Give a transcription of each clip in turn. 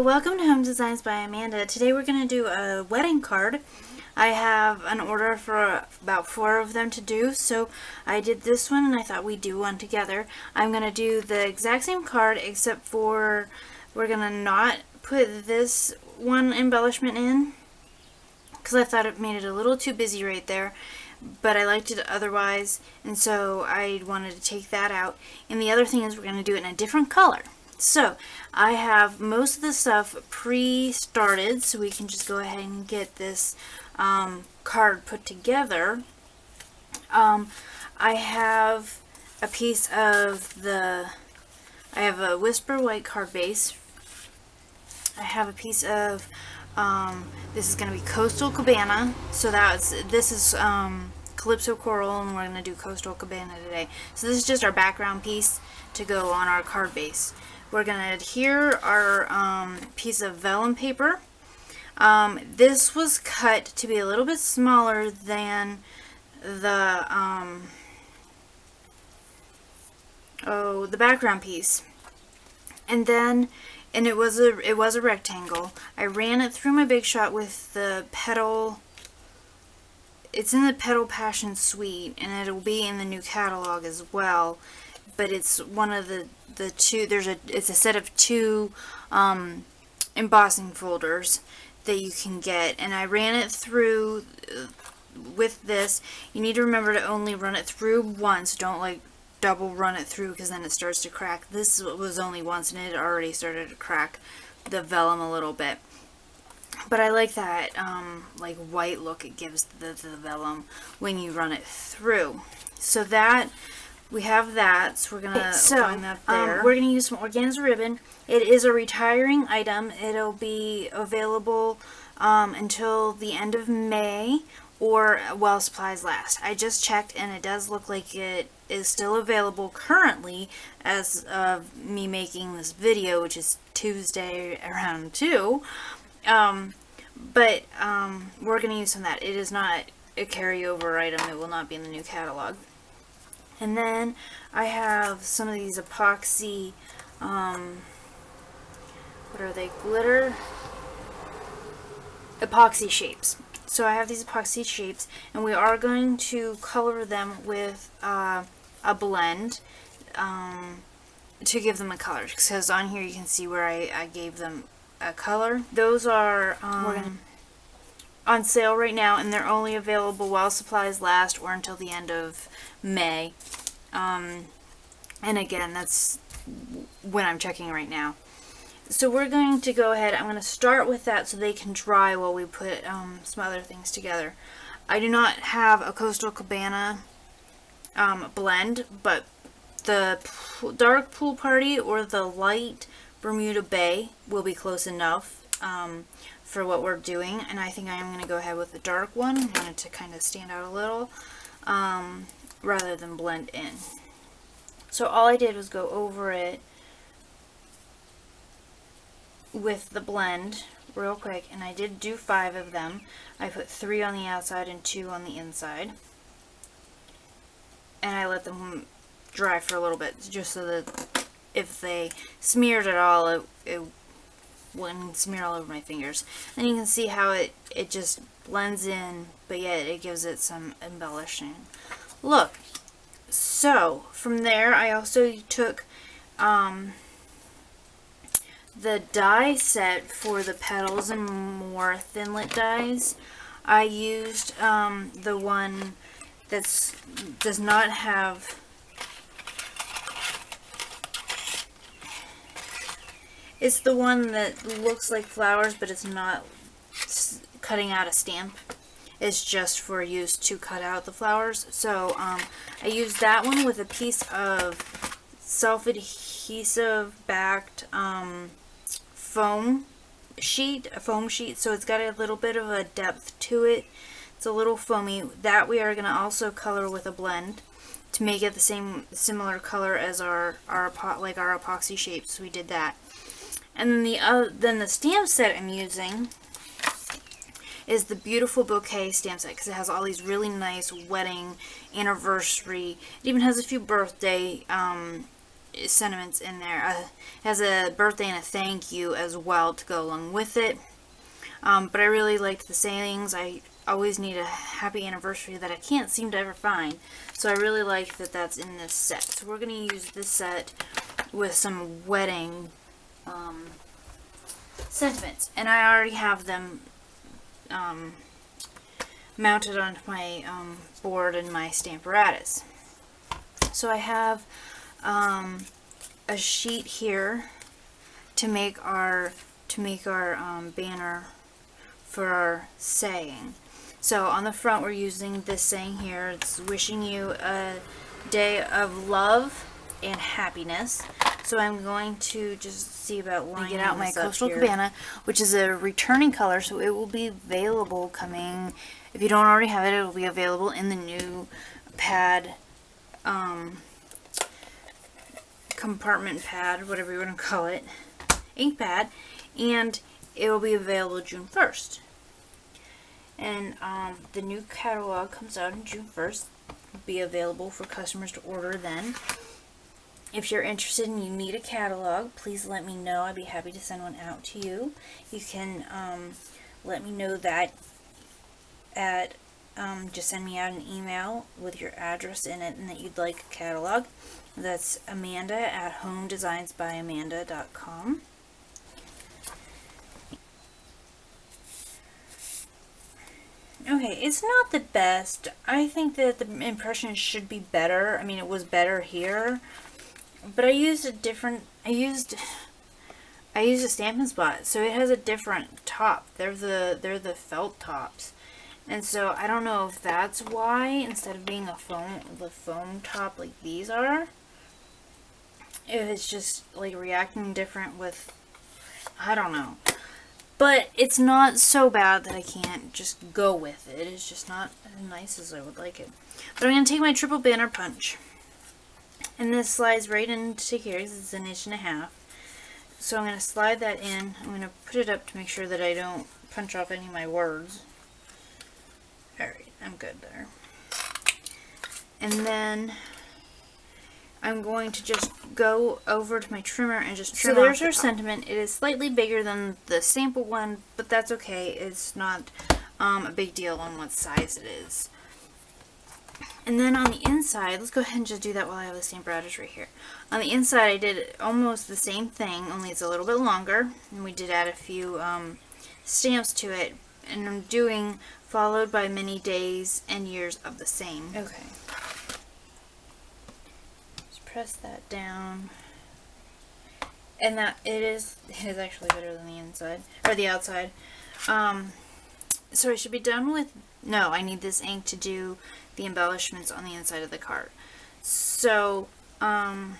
welcome to Home Designs by Amanda. Today we're going to do a wedding card. I have an order for about 4 of them to do, so I did this one and I thought we'd do one together. I'm going to do the exact same card except for we're going to not put this one embellishment in because I thought it made it a little too busy right there, but I liked it otherwise, and so I wanted to take that out. And the other thing is we're going to do it in a different color. So I have most of the stuff pre-started, so we can just go ahead and get this card put together. I have a piece of I have a Whisper White card base. I have a piece of, this is going to be Coastal Cabana, so this is Calypso Coral, and we're going to do Coastal Cabana today. So this is just our background piece to go on our card base. We're going to adhere our piece of vellum paper. This was cut to be a little bit smaller than the background piece. And it was a rectangle. I ran it through my Big Shot with the Petal. It's in the Petal Passion Suite, and it'll be in the new catalog as well. But it's one of the two. It's a set of 2 embossing folders that you can get, and I ran it through with this. You need to remember to only run it through once. Don't like double run it through, because then it starts to crack. This was only once, and it already started to crack the vellum a little bit. But I like that like white look it gives the vellum when you run it through. So that. We have that, so we're going to find that there. We're going to use some organza ribbon. It is a retiring item. It'll be available until the end of May or while supplies last. I just checked, and it does look like it is still available currently as of me making this video, which is Tuesday around 2. But we're going to use some of that. It is not a carryover item. It will not be in the new catalog. And then I have some of these epoxy, what are they, glitter? Epoxy shapes. So I have these epoxy shapes, and we are going to color them with a blend to give them a color. Because on here you can see where I gave them a color. Those are on sale right now, and they're only available while supplies last or until the end of May. And again, that's when I'm checking right now. So we're going to go ahead. I'm going to start with that so they can dry while we put some other things together. I do not have a Coastal Cabana blend, but the dark Pool Party or the light Bermuda Bay will be close enough for what we're doing, and I think I am going to go ahead with the dark one. I want it to kind of stand out a little rather than blend in. So all I did was go over it with the blend real quick, and I did do 5 of them. I put 3 on the outside and 2 on the inside, and I let them dry for a little bit just so that if they smeared at all, it wouldn't smear all over my fingers. And you can see how it just blends in, but yet it gives it some embellishing look. So from there, I also took the die set for the petals and more thinlit dies. I used the one that does not have. It's the one that looks like flowers, but it's not cutting out a stamp. It's just for use to cut out the flowers. So I used that one with a piece of self-adhesive backed foam sheet, so it's got a little bit of a depth to it. It's a little foamy. That we are going to also color with a blend to make it the similar color as our epoxy shapes. So we did that. And then the stamp set I'm using is the Beautiful Bouquet stamp set, because it has all these really nice wedding, anniversary. It even has a few birthday sentiments in there. It has a birthday and a thank you as well to go along with it. But I really liked the sayings. I always need a happy anniversary that I can't seem to ever find. So I really like that that's in this set. So we're going to use this set with some wedding sentiments. And I already have them mounted onto my board in my Stamparatus. So I have a sheet here to make our banner for our saying. So on the front we're using this saying here. It's wishing you a day of love and happiness. So I'm going to just see about lining out my Coastal Cabana, which is a returning color, so it will be available coming, if you don't already have it, it will be available in the new pad, compartment pad, whatever you want to call it, ink pad, and it will be available June 1st. And the new catalog comes out on June 1st. Will be available for customers to order then. If you're interested and you need a catalog, please let me know. I'd be happy to send one out to you. You can let me know that at just send me out an email with your address in it and that you'd like a catalog. That's Amanda at homedesignsbyamanda.com. Okay, it's not the best. I think that the impression should be better. I mean, it was better here, but I used a Stampin' Spot, so it has a different top. They're the felt tops, and so I don't know if that's why instead of being the foam top like these are, if it's just like reacting different with, I don't know. But it's not so bad that I can't just go with it. It's just not as nice as I would like it. But I'm going to take my triple banner punch. And this slides right into here. It's 1.5 inches. So I'm going to slide that in. I'm going to put it up to make sure that I don't punch off any of my words. Alright, I'm good there. And then I'm going to just go over to my trimmer and just trim. So there's our sentiment. It is slightly bigger than the sample one, but that's okay. It's not a big deal on what size it is. And then on the inside, let's go ahead and just do that while I have the Stamparatus right here. On the inside, I did almost the same thing, only it's a little bit longer, and we did add a few stamps to it. And I'm doing followed by many days and years of the same. Okay. Press that down, and that it is actually better than the inside or the outside. So I should be done with. No, I need this ink to do the embellishments on the inside of the card. So let's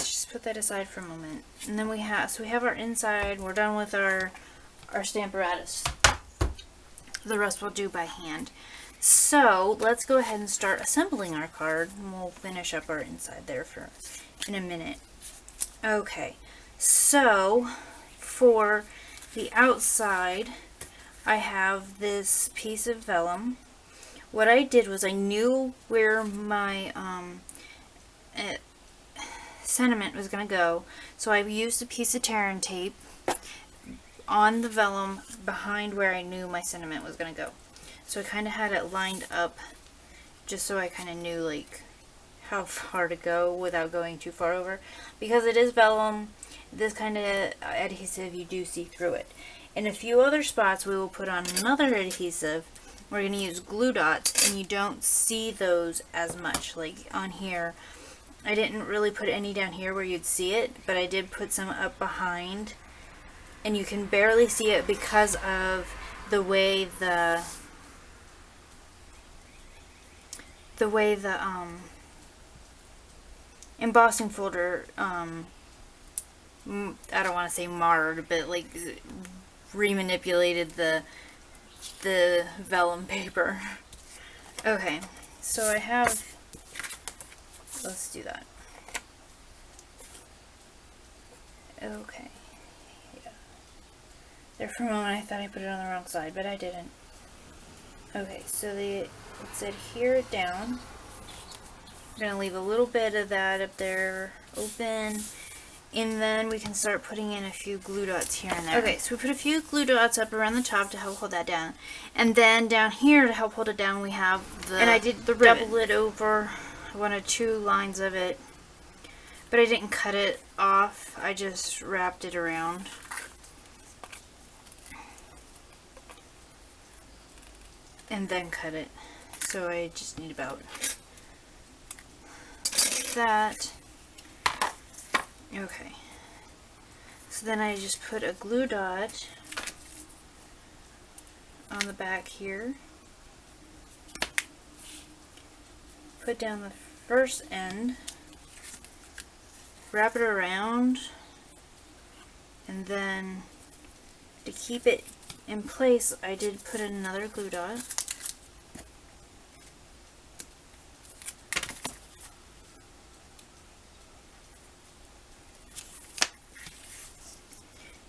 just put that aside for a moment, and then we have our inside. We're done with our Stamparatus. The rest we'll do by hand. So let's go ahead and start assembling our card, and we'll finish up our inside there in a minute. Okay, so for the outside, I have this piece of vellum. What I did was I knew where my sentiment was going to go, so I used a piece of tear and tape on the vellum behind where I knew my sentiment was going to go. So I kind of had it lined up just so I kind of knew like how far to go without going too far over. Because it is vellum, this kind of adhesive, you do see through it. In a few other spots we will put on another adhesive. We're going to use glue dots, and you don't see those as much. Like on here, I didn't really put any down here where you'd see it, but I did put some up behind. And you can barely see it because of the way the embossing folder, I don't want to say marred, but like remanipulated the vellum paper. Okay, so I have, let's do that. Okay, yeah. There for a moment I thought I put it on the wrong side, but I didn't. Okay, so let's adhere it down. I'm going to leave a little bit of that up there open. And then we can start putting in a few glue dots here and there. Okay, so we put a few glue dots up around the top to help hold that down. And then down here to help hold it down we have the, and I did double it over. I wanted 2 lines of it. But I didn't cut it off. I just wrapped it around. And then cut it. So I just need about that. Okay. So then I just put a glue dot on the back here. Put down the first end. Wrap it around. And then to keep it in place, I did put another glue dot.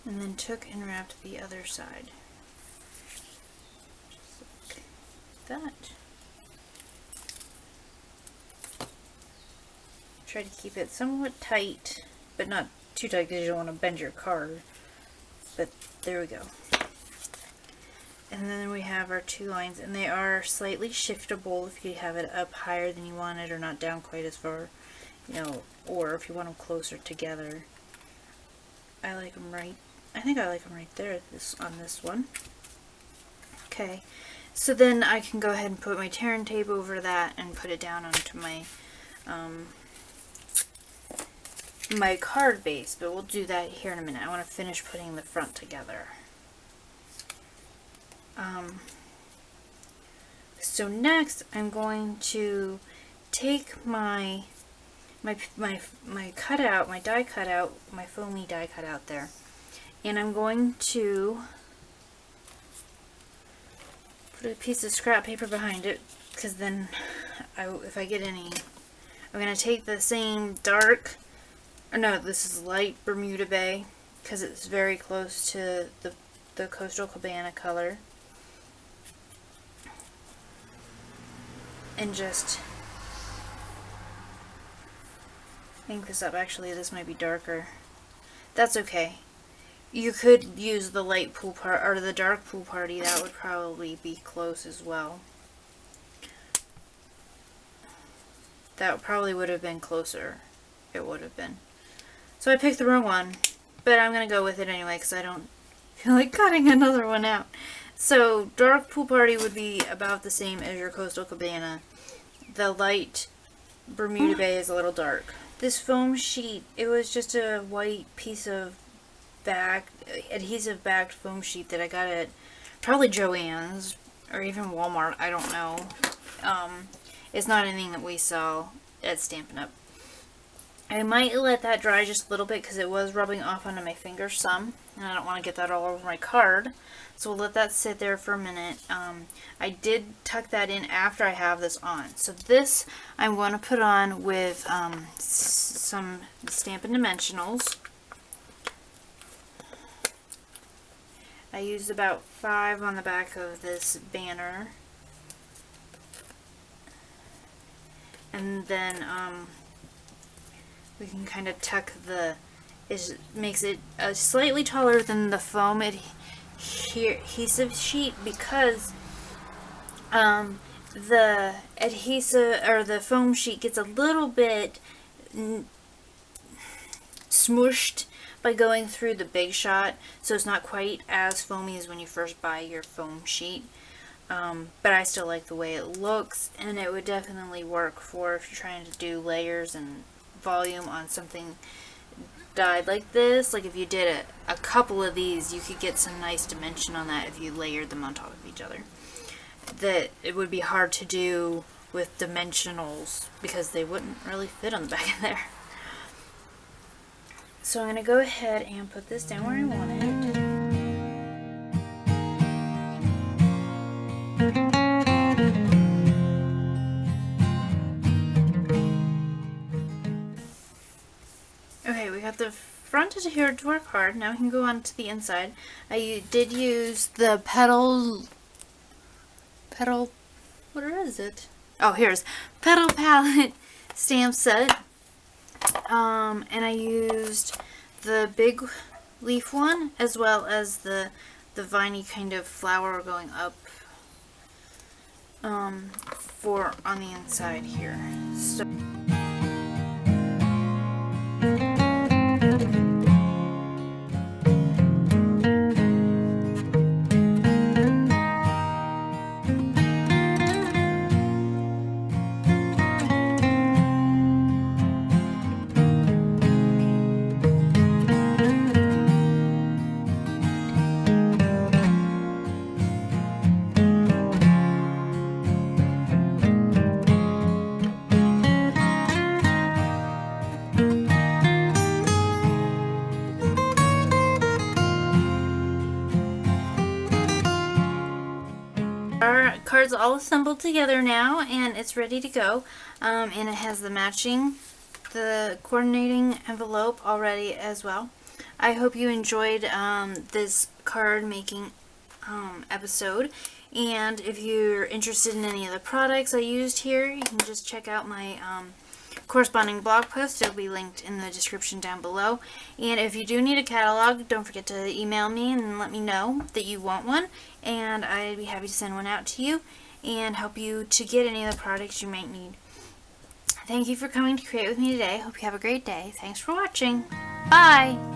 And then took and wrapped the other side. Just like that. Try to keep it somewhat tight, but not too tight because you don't want to bend your card. But there we go. And then we have our 2 lines, and they are slightly shiftable if you have it up higher than you want it or not down quite as far, you know, or if you want them closer together. I like them right. I think I like them right there on this one. Okay, so then I can go ahead and put my tearing tape over that and put it down onto my my card base, but we'll do that here in a minute. I want to finish putting the front together. So next I'm going to take my cutout, my die cutout, my foamy die cutout there, and I'm going to put a piece of scrap paper behind it, because then if I get any, I'm going to take the same dark, or no, this is light Bermuda Bay, because it's very close to the Coastal Cabana color, and just ink this up. Actually, this might be darker. That's okay. You could use the light pool part or the dark pool party. That would probably be close as well. That probably would have been closer. It would have been. So I picked the wrong one, but I'm gonna go with it anyway because I don't feel like cutting another one out. So dark pool party would be about the same as your Coastal Cabana. The light Bermuda Bay is a little dark. This foam sheet, it was just a white piece of adhesive backed foam sheet that I got at probably Joann's or even Walmart, I don't know. It's not anything that we sell at Stampin' Up. I might let that dry just a little bit because it was rubbing off onto my fingers some, and I don't want to get that all over my card. So we'll let that sit there for a minute. I did tuck that in after I have this on. So this I'm going to put on with some Stampin' Dimensionals. I used about 5 on the back of this banner. And then we can kind of tuck it makes it slightly taller than the foam adhesive sheet because the adhesive or the foam sheet gets a little bit smooshed by going through the Big Shot, so it's not quite as foamy as when you first buy your foam sheet. But I still like the way it looks, and it would definitely work for if you're trying to do layers and volume on something dyed like this. Like if you did a couple of these, you could get some nice dimension on that if you layered them on top of each other. That it would be hard to do with dimensionals because they wouldn't really fit on the back of there. So I'm going to go ahead and put this down where I want it. Okay, we got the front adhered to our card. Now we can go on to the inside. I did use the petal, what is it? Oh, here's Petal Palette stamp set. And I used the big leaf one as well as the viney kind of flower going up for on the inside here. So our card's all assembled together now, and it's ready to go. And it has the coordinating envelope already as well. I hope you enjoyed this card making episode. And if you're interested in any of the products I used here, you can just check out my corresponding blog post. It'll be linked in the description down below. And if you do need a catalog, don't forget to email me and let me know that you want one, and I'd be happy to send one out to you and help you to get any of the products you might need. Thank you for coming to create with me today. Hope you have a great day. Thanks for watching. Bye!